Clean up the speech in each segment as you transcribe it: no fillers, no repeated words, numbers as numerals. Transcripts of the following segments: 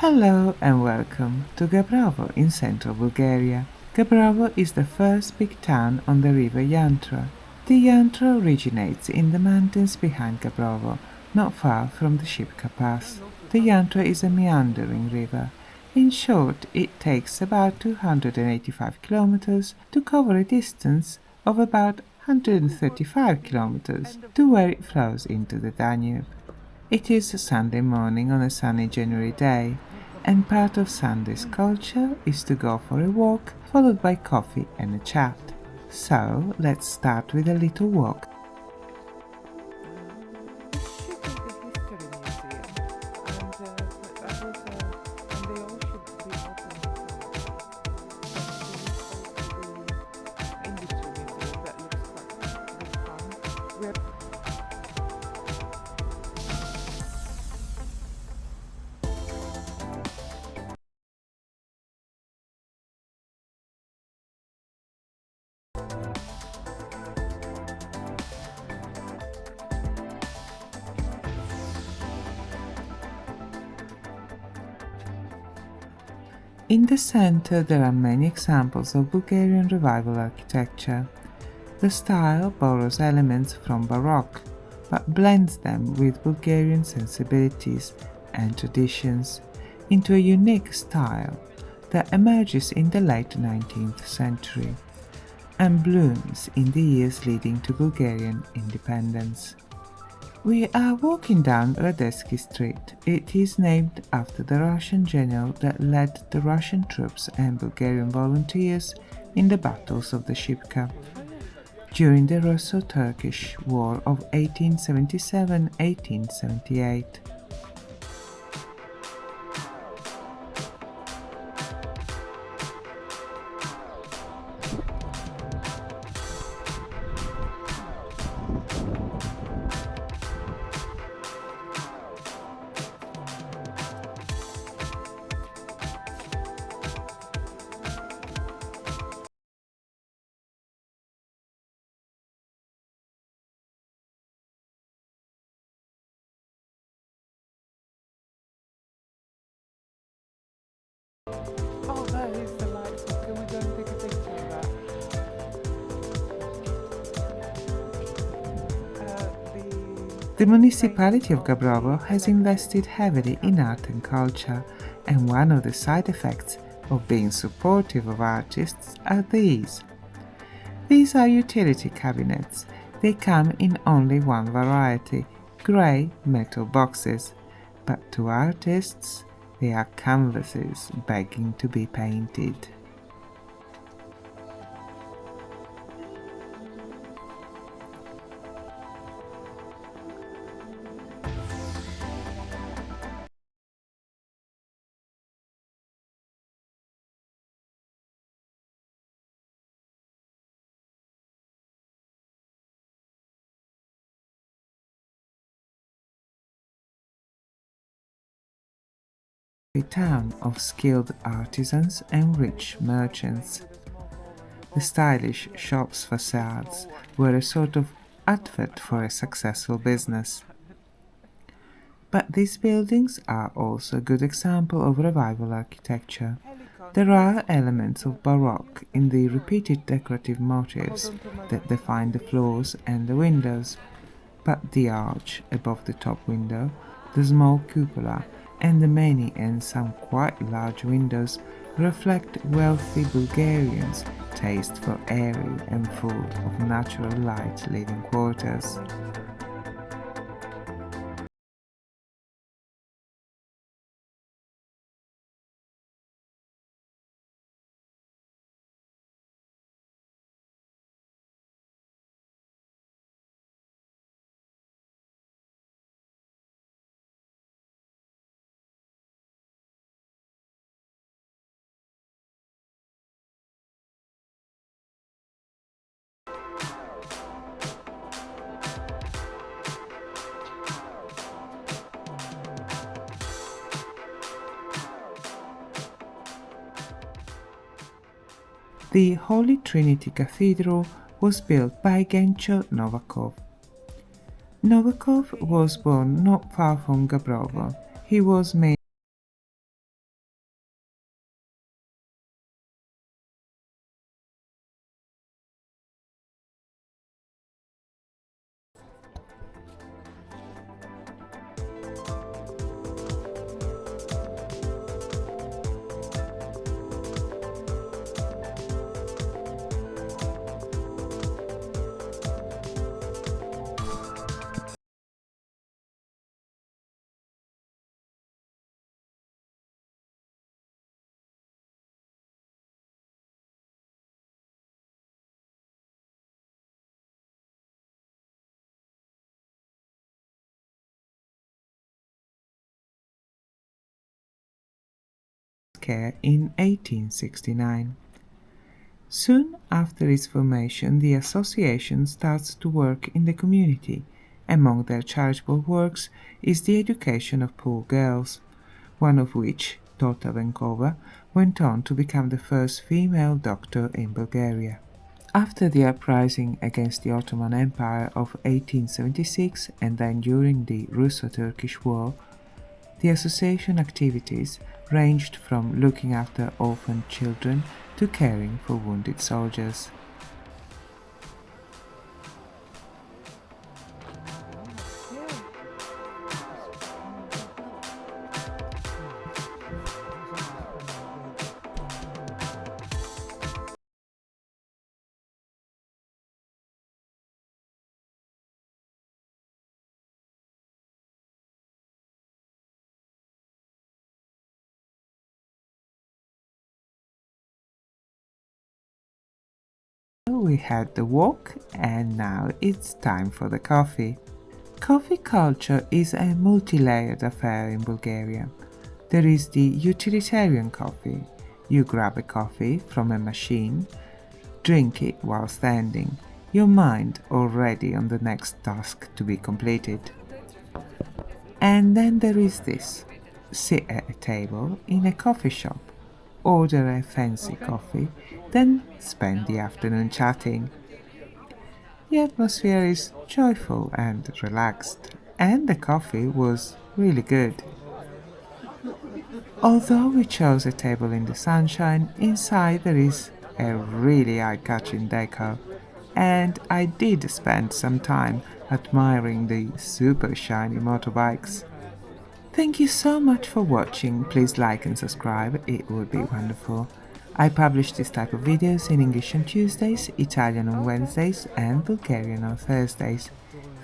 Hello and welcome to Gabrovo in central Bulgaria. Gabrovo is the first big town on the river Yantra. The Yantra originates in the mountains behind Gabrovo, not far from the Shipka Pass. The Yantra is a meandering river. In short, it takes about 285 kilometers to cover a distance of about 135 kilometers to where it flows into the Danube. It is a Sunday morning on a sunny January day, and part of Sunday's culture is to go for a walk, followed by coffee and a chat. So let's start with a little walk. In the center there are many examples of Bulgarian revival architecture. The style borrows elements from Baroque, but blends them with Bulgarian sensibilities and traditions into a unique style that emerges in the late 19th century and blooms in the years leading to Bulgarian independence. We are walking down Radetzky Street. It is named after the Russian general that led the Russian troops and Bulgarian volunteers in the battles of the Shipka during the Russo-Turkish War of 1877-1878. Oh, that is delightful. Can we go and take a picture of that? The municipality of Gabrovo has invested heavily in art and culture, and one of the side effects of being supportive of artists are these. These are utility cabinets. They come in only one variety, grey metal boxes, but to artists they are canvases begging to be painted. A town of skilled artisans and rich merchants. The stylish shops' facades were a sort of advert for a successful business. But these buildings are also a good example of revival architecture. There are elements of Baroque in the repeated decorative motifs that define the floors and the windows, but the arch above the top window, the small cupola, and the many and some quite large windows reflect wealthy Bulgarians' taste for airy and full of natural light living quarters. The Holy Trinity Cathedral was built by Gencho Novakov. Novakov was born not far from Gabrovo. He was made care in 1869. Soon after its formation, the association starts to work in the community. Among their charitable works is the education of poor girls, one of which, Tota Venkova, went on to become the first female doctor in Bulgaria. After the uprising against the Ottoman Empire of 1876 and then during the Russo-Turkish War, the association activities ranged from looking after orphaned children to caring for wounded soldiers. We had the walk and now it's time for the coffee. Coffee culture is a multi-layered affair in Bulgaria. There is the utilitarian coffee. You grab a coffee from a machine, drink it while standing, your mind already on the next task to be completed. And then there is this. Sit at a table in a coffee shop, order a fancy coffee, then spend the afternoon chatting. The atmosphere is joyful and relaxed, and the coffee was really good. Although we chose a table in the sunshine, inside there is a really eye-catching decor, and I did spend some time admiring the super shiny motorbikes. Thank you so much for watching. Please like and subscribe, it would be wonderful. I publish this type of videos in English on Tuesdays, Italian on Wednesdays and Bulgarian on Thursdays.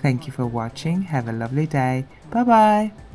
Thank you for watching, have a lovely day, bye bye!